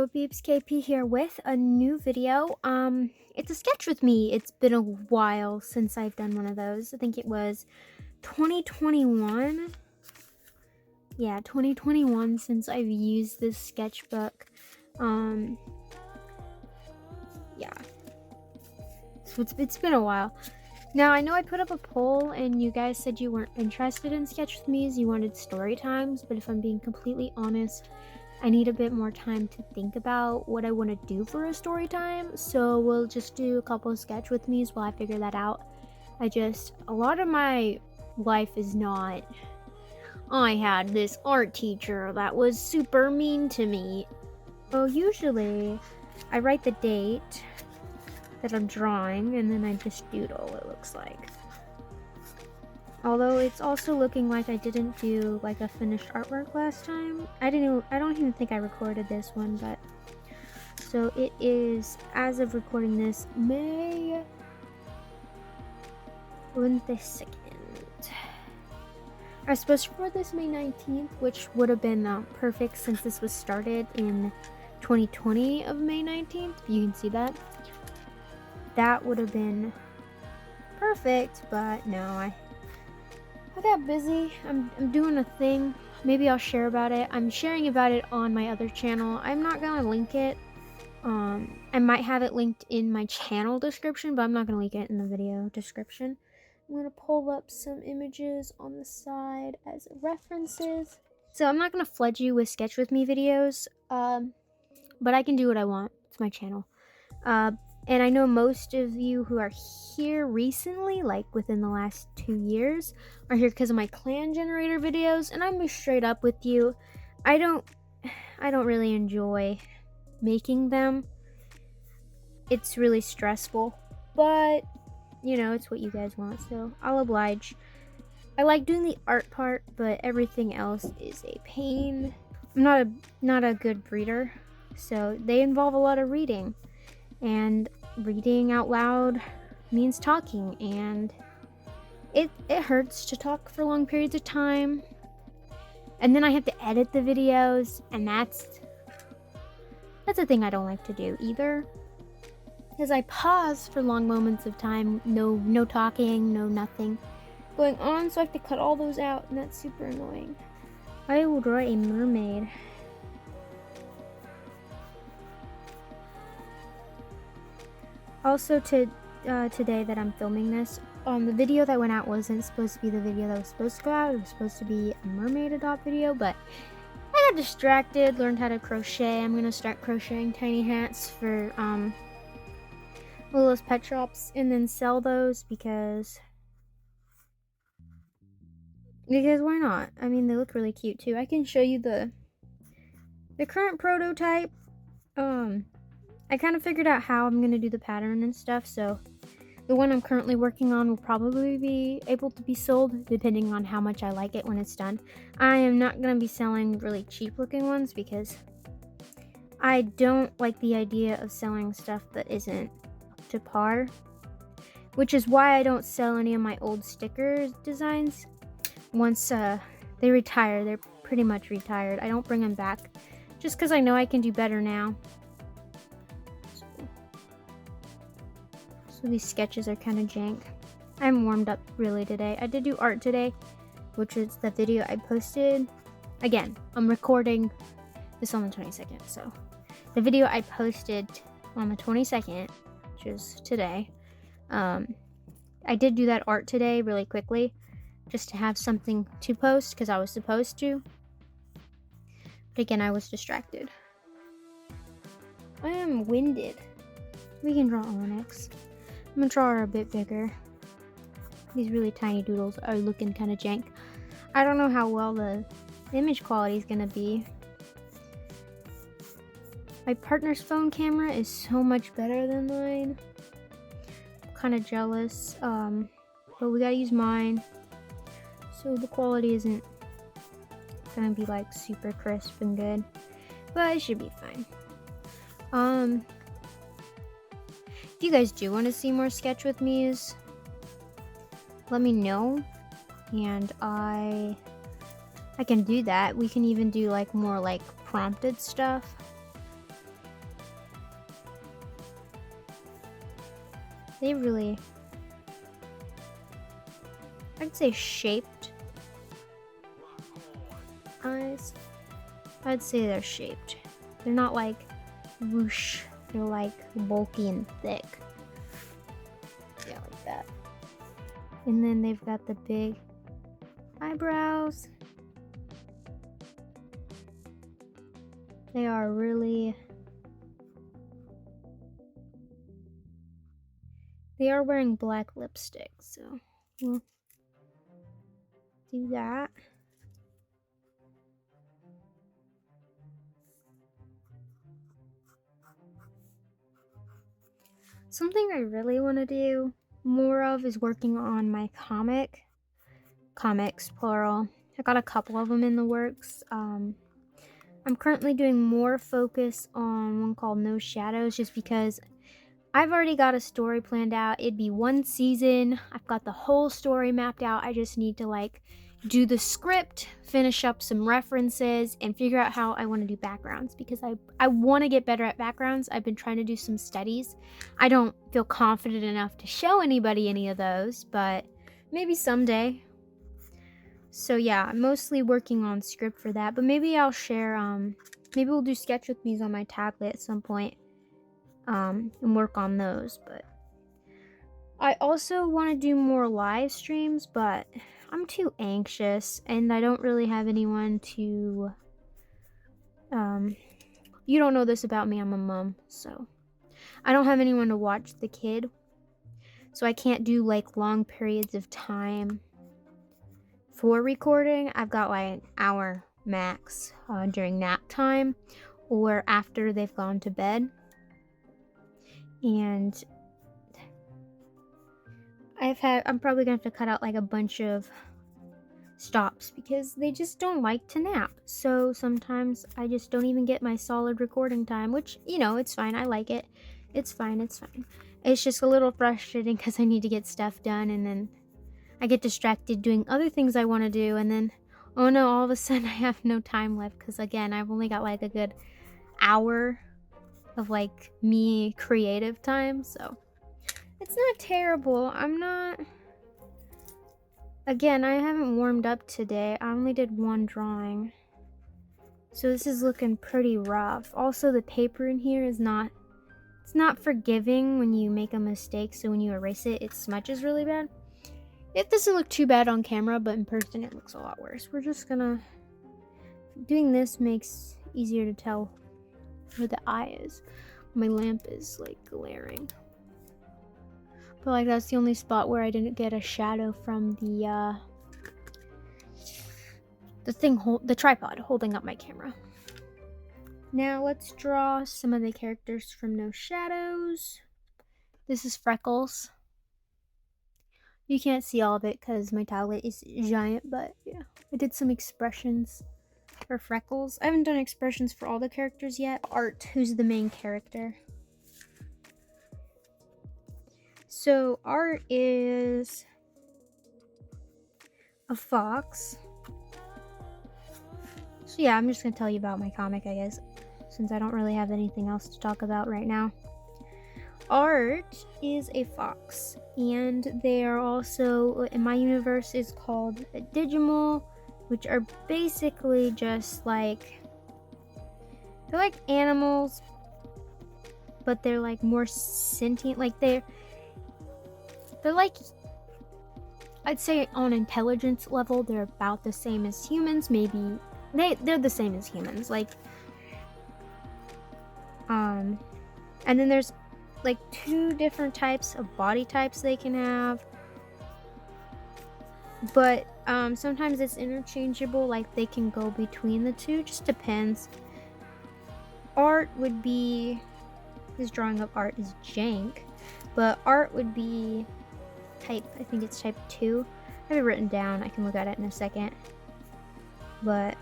Hello peeps, KP here with a new video. It's a sketch with me. It's been a while since I've done one of those. I think it was 2021. Yeah, 2021 since I've used this sketchbook. Yeah. So it's been a while. Now, I know I put up a poll and you guys said you weren't interested in sketch with me's, you wanted story times, but if I'm being completely honest, I need a bit more time to think about what I want to do for a story time, so we'll just do a couple of sketch with me's while I figure that out. A lot of my life is not, I had this art teacher that was super mean to me. So usually I write the date that I'm drawing and then I just doodle, it looks like. Although it's also looking like I didn't do like a finished artwork last time. I don't even think I recorded this one, but so it is, as of recording this, May 22nd. I was supposed to record this May 19th, which would have been perfect since this was started in 2020 of May 19th. You can see that. That would have been perfect, but no, I got busy. I'm doing a thing. Maybe I'll share about it. I'm sharing about it on my other channel. I'm not gonna link it. I might have it linked in my channel description, but I'm not gonna link it in the video description. I'm gonna pull up some images on the side as references. So I'm not gonna flood you with sketch with me videos, but I can do what I want. It's my channel. And I know most of you who are here recently, like within the last 2 years, are here because of my clan generator videos, and I'm gonna be straight up with you. I don't really enjoy making them. It's really stressful, but you know, it's what you guys want, so I'll oblige. I like doing the art part, but everything else is a pain. I'm not a good reader, so they involve a lot of reading. And reading out loud means talking, and it hurts to talk for long periods of time. And then I have to edit the videos, and that's a thing I don't like to do either. Because I pause for long moments of time, no talking, no nothing going on, so I have to cut all those out, and that's super annoying. I will draw a mermaid. Also, today that I'm filming this, the video that went out wasn't supposed to be the video that was supposed to go out. It was supposed to be a mermaid adopt video, but I got distracted, learned how to crochet. I'm gonna start crocheting tiny hats for Little's pet shops and then sell those because why not? I mean, they look really cute too. I can show you the current prototype. I kind of figured out how I'm going to do the pattern and stuff, so the one I'm currently working on will probably be able to be sold depending on how much I like it when it's done. I am not going to be selling really cheap looking ones because I don't like the idea of selling stuff that isn't up to par, which is why I don't sell any of my old sticker designs. Once they retire, they're pretty much retired. I don't bring them back just because I know I can do better now. So these sketches are kind of jank. I'm warmed up really today. I did do art today, which is the video I posted. Again, I'm recording this on the 22nd, so the video I posted on the 22nd, which is today, I did do that art today really quickly, just to have something to post because I was supposed to. But again, I was distracted. I am winded. We can draw Onyx. I'm gonna draw her a bit bigger. These really tiny doodles are looking kind of jank. I don't know how well the image quality is gonna be. My partner's phone camera is so much better than mine. I'm kind of jealous, but we gotta use mine. So the quality isn't gonna be like super crisp and good, but it should be fine. If you guys do want to see more sketch with me's, let me know, and I can do that. We can even do like more like prompted stuff. They really, I'd say shaped eyes. I'd say they're shaped. They're not like whoosh. They're like bulky and thick. Yeah, like that. And then they've got the big eyebrows. They are really... They are wearing black lipstick, so we'll do that. Something I really want to do more of is working on my comics plural. I got a couple of them in the works. I'm currently doing more focus on one called No Shadows, just because I've already got a story planned out. It'd be one season. I've got the whole story mapped out. I just need to like do the script, finish up some references, and figure out how I want to do backgrounds, because I want to get better at backgrounds. I've been trying to do some studies. I don't feel confident enough to show anybody any of those, but maybe someday. So yeah, I'm mostly working on script for that, but maybe I'll share, maybe we'll do sketch with me's on my tablet at some point, and work on those. But I also want to do more live streams, but I'm too anxious and I don't really have anyone to, you don't know this about me, I'm a mom, so I don't have anyone to watch the kid, so I can't do like long periods of time for recording. I've got like an hour max during nap time or after they've gone to bed. And I'm probably gonna have to cut out like a bunch of stops because they just don't like to nap. So sometimes I just don't even get my solid recording time, which, you know, it's fine. I like it. It's fine. It's just a little frustrating because I need to get stuff done and then I get distracted doing other things I want to do, and then, oh no, all of a sudden I have no time left because, again, I've only got like a good hour of like me creative time, so it's not terrible. Again, I haven't warmed up today. I only did one drawing, so this is looking pretty rough. Also, the paper in here is not, it's not forgiving when you make a mistake, so when you erase it, it smudges really bad. It doesn't look too bad on camera, but in person it looks a lot worse. We're just gonna... Doing this makes easier to tell where the eye is. My lamp is like glaring. But like that's the only spot where I didn't get a shadow from the tripod holding up my camera. Now let's draw some of the characters from No Shadows. This is Freckles. You can't see all of it because my tablet is giant, but yeah. I did some expressions for Freckles. I haven't done expressions for all the characters yet. Art, who's the main character. So Art is a fox. So yeah, I'm just gonna tell you about my comic, I guess, since I don't really have anything else to talk about right now. Art is a fox, and they are also, in my universe, is called a Digimal, which are basically just like, they're like animals, but they're like more sentient. Like they're like, I'd say on intelligence level, they're about the same as humans. Maybe they're the same as humans. Like, and then there's like 2 different types of body types they can have, but sometimes it's interchangeable, like they can go between the 2, just depends. Art would be, this drawing of Art is jank, but Art would be type, I think it's type 2. I have it written down, I can look at it in a second, but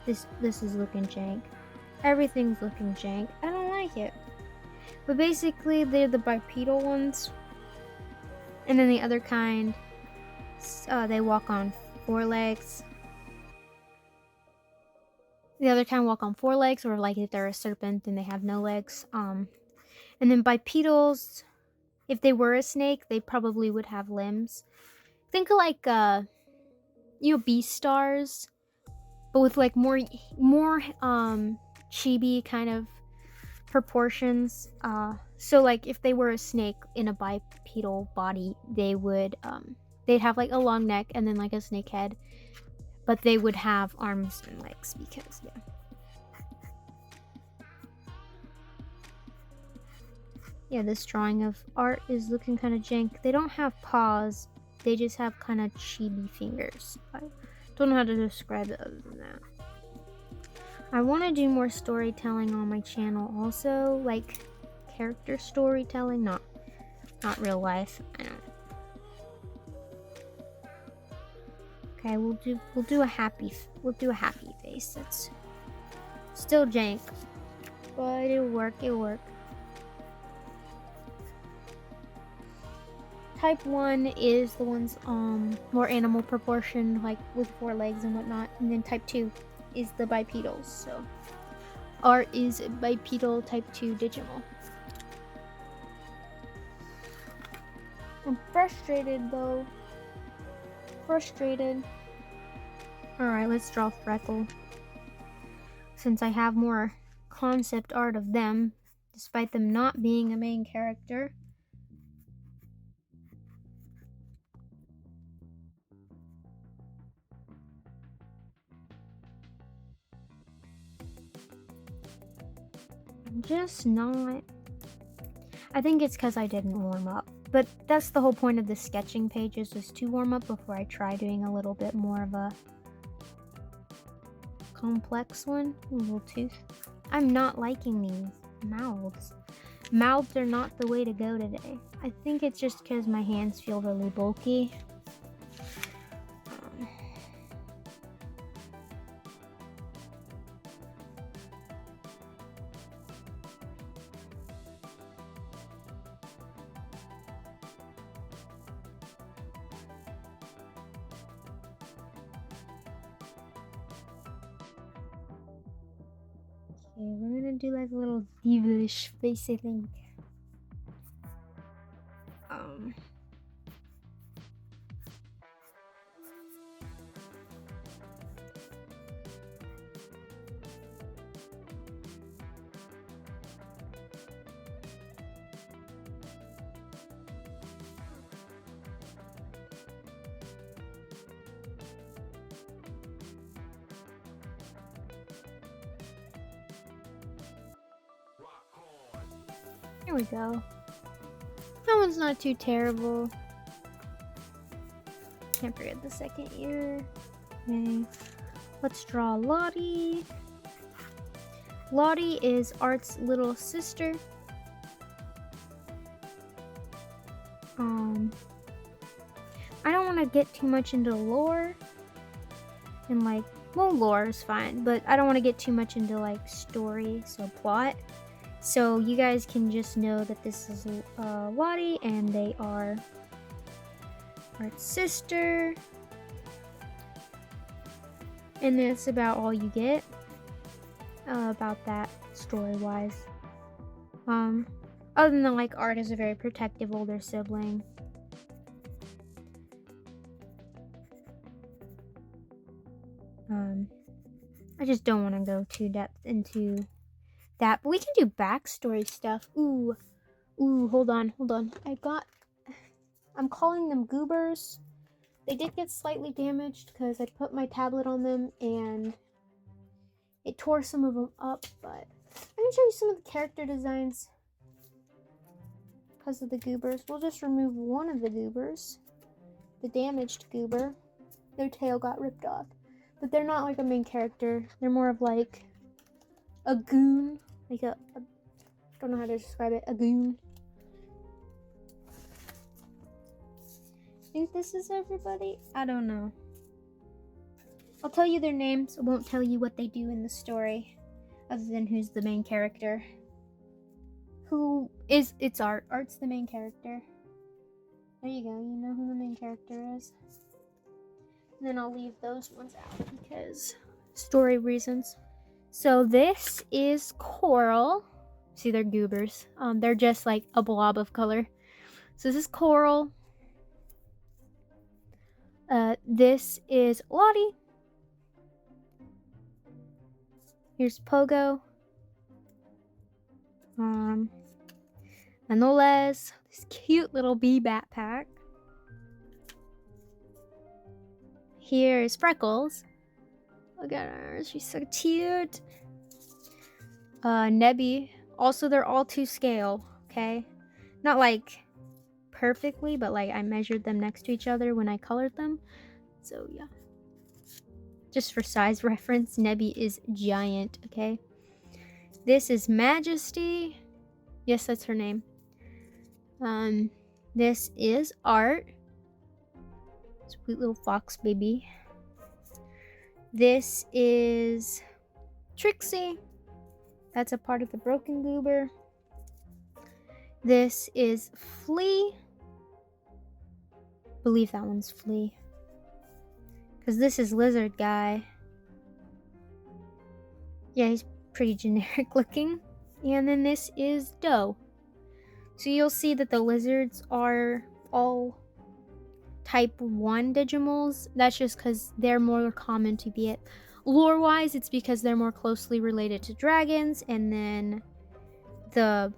this is looking jank. Everything's looking jank. I don't like it. But basically, they're the bipedal ones. And then the other kind, they walk on 4 legs. The other kind walk on 4 legs, or like if they're a serpent, then they have no legs. And then bipedals If they were a snake, they probably would have limbs. Think of like beast stars, but with like more chibi kind of proportions. So like if they were a snake in a bipedal body, they would they'd have like a long neck and then like a snake head, but they would have arms and legs because yeah, this drawing of art is looking kind of jank. They don't have paws, they just have kind of chibi fingers. I don't know how to describe it other than that. I want to do more storytelling on my channel also, like character storytelling, not real life. I don't. Okay, we'll do a happy face. That's still jank, but it'll work. Type 1 is the ones more animal proportion, like with 4 legs and whatnot, and then type 2 is the bipedals. So art is bipedal, type 2 digital. I'm frustrated though. Alright, let's draw Freckle. Since I have more concept art of them, despite them not being a main character. I'm just not... I think it's because I didn't warm up. But that's the whole point of the sketching pages, is to warm up before I try doing a little bit more of a complex one. A little tooth. I'm not liking these mouths. Mouths are not the way to go today. I think it's just because my hands feel really bulky. Okay, we're gonna do like a little devilish face, I think. Here we go. That one's not too terrible. Can't forget the second ear. Okay. Let's draw Lottie. Lottie is Art's little sister. I don't want to get too much into lore. And like, well, lore is fine, but I don't want to get too much into like story, so plot. So you guys can just know that this is Lottie and they are Art's sister. And that's about all you get about that story-wise. Other than like Art is a very protective older sibling. I just don't want to go too depth into that, but we can do backstory stuff. Ooh, hold on. I'm calling them goobers. They did get slightly damaged because I put my tablet on them and it tore some of them up, but I can show you some of the character designs because of the goobers. We'll just remove one of the goobers, the damaged goober. Their tail got ripped off, but they're not like a main character. They're more of like a goon, like a don't know how to describe it, a goon. I think this is everybody. I don't know. I'll tell you their names. I won't tell you what they do in the story, other than who's the main character. It's Art. Art's the main character. There you go. You know who the main character is. And then I'll leave those ones out because story reasons. So this is Coral. See, they're goobers. They're just like a blob of color. So this is Coral. This is Lottie. Here's Pogo. Manoles. This cute little bee backpack. Here's Freckles. Look at her. She's so cute. Nebby. Also, they're all to scale, okay? Not like perfectly, but like I measured them next to each other when I colored them. So yeah. Just for size reference, Nebby is giant, okay? This is Majesty. Yes, that's her name. This is Art. Sweet little fox baby. This is Trixie. That's a part of the Broken Goober. This is Flea. I believe that one's Flea. Because this is Lizard Guy. Yeah, he's pretty generic looking. And then this is Doe. So you'll see that the lizards are all type 1 Digimals. That's just because they're more common to get. Lore-wise, it's because they're more closely related to dragons, and then the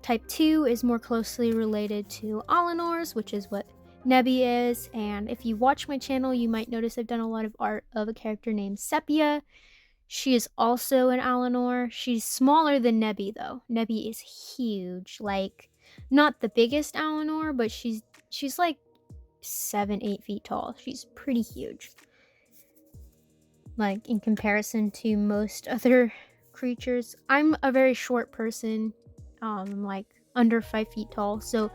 type 2 is more closely related to Alinors, which is what Nebby is. And if you watch my channel, you might notice I've done a lot of art of a character named Sepia. She is also an Alinor. She's smaller than Nebby, though. Nebby is huge. Like, not the biggest Alinor, but she's like 7-8 feet tall. She's pretty huge. Like, in comparison to most other creatures. I'm a very short person, like under 5 feet tall. So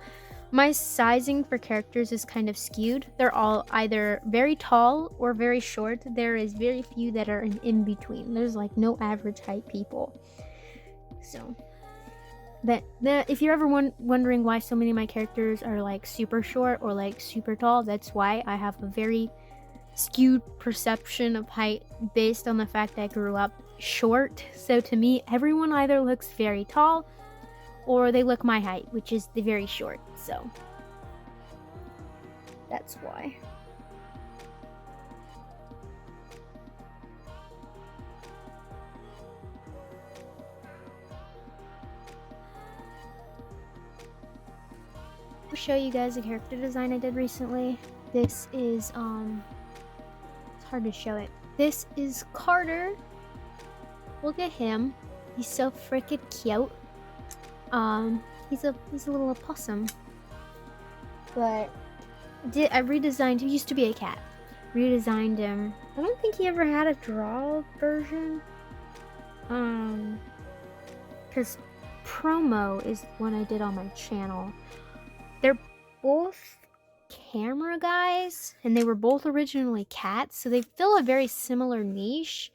my sizing for characters is kind of skewed. They're all either very tall or very short. There is very few that are in between. There's like no average height people. So, but if you're ever wondering why so many of my characters are like super short or like super tall, that's why. I have a very skewed perception of height based on the fact that I grew up short. So to me, everyone either looks very tall or they look my height, which is the very short. So that's why. I'll show you guys a character design I did recently. This is it's hard to show it. This is Carter. Look at him. He's so freaking cute. He's a little opossum. But I redesigned. He used to be a cat. Redesigned him. I don't think he ever had a draw version. Because promo is one I did on my channel. They're both camera guys, and they were both originally cats, so they fill a very similar niche.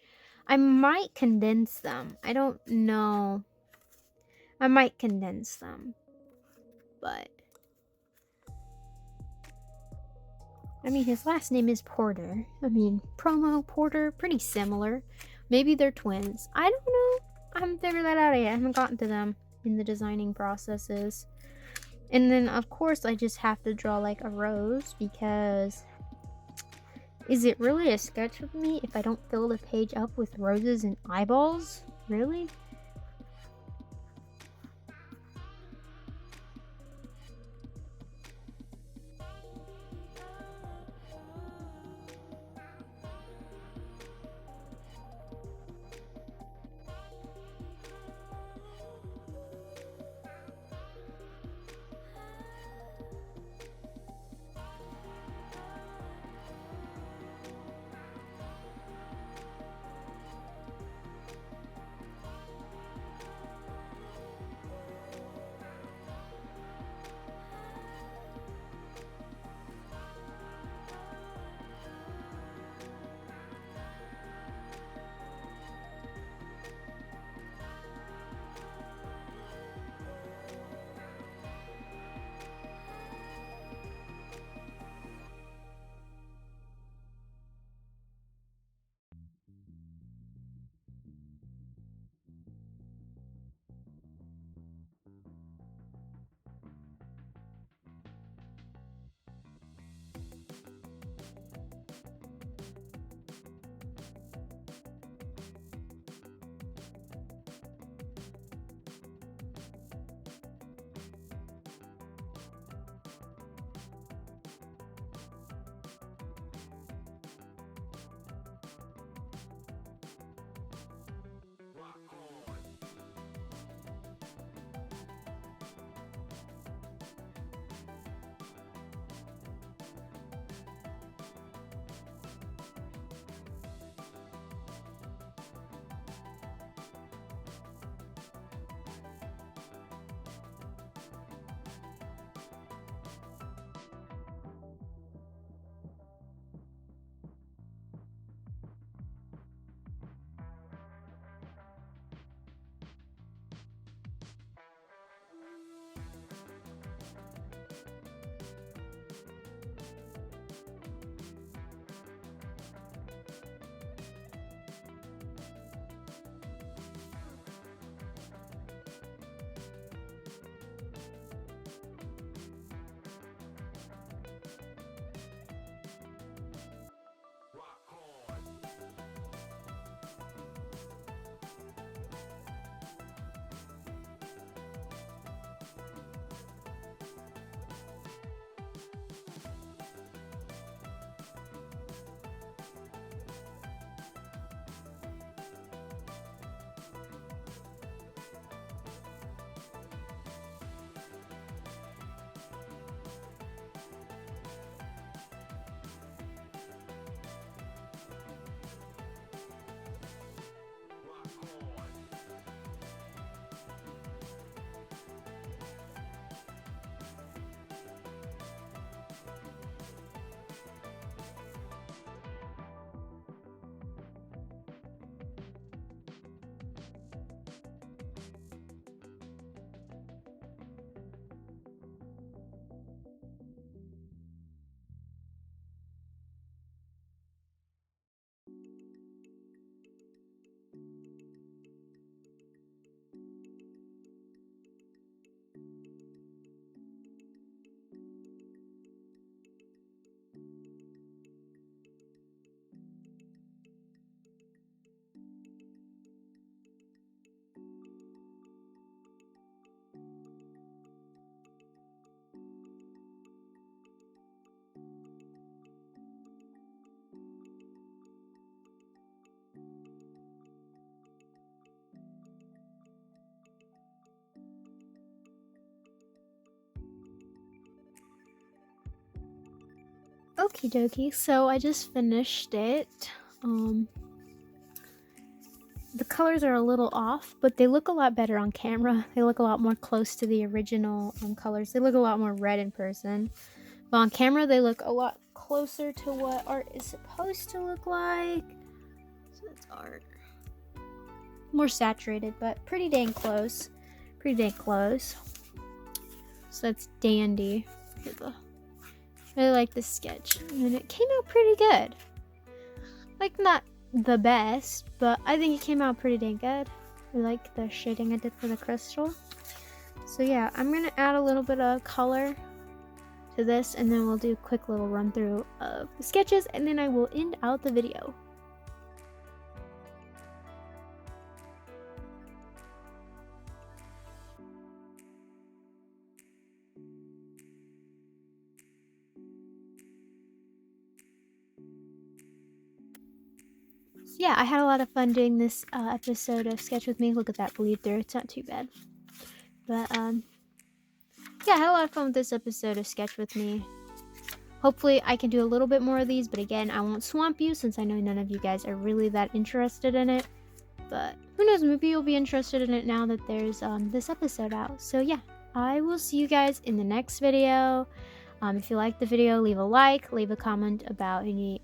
I might condense them. I don't know. I might condense them. But I mean, his last name is Porter. I mean, Promo, Porter, pretty similar. Maybe they're twins. I don't know. I haven't figured that out yet. I haven't gotten to them in the designing processes. And then, of course, I just have to draw like a rose because is it really a sketch of me if I don't fill the page up with roses and eyeballs? Really? Okie dokie, so I just finished it. The colors are a little off, but they look a lot better on camera. They look a lot more close to the original colors. They look a lot more red in person. But on camera, they look a lot closer to what art is supposed to look like. So that's art. More saturated, but pretty dang close. Pretty dang close. So that's dandy. I really like this sketch. And it came out pretty good. Like, not the best, but I think it came out pretty dang good. I like the shading I did for the crystal. So yeah, I'm gonna add a little bit of color to this, and then we'll do a quick little run through of the sketches, and then I will end out the video. So yeah, I had a lot of fun doing this episode of Sketch With Me. Look at that bleed through, it's not too bad. But yeah, I had a lot of fun with this episode of Sketch With Me. Hopefully I can do a little bit more of these, but again, I won't swamp you since I know none of you guys are really that interested in it. But who knows, maybe you'll be interested in it now that there's this episode out. So yeah, I will see you guys in the next video. If you liked the video, leave a like, leave a comment about any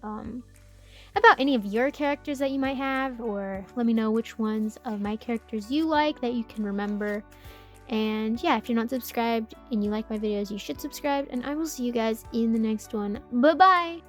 of your characters that you might have, or let me know which ones of my characters you like that you can remember. And yeah, if you're not subscribed and you like my videos, you should subscribe, and I will see you guys in the next one. Bye bye.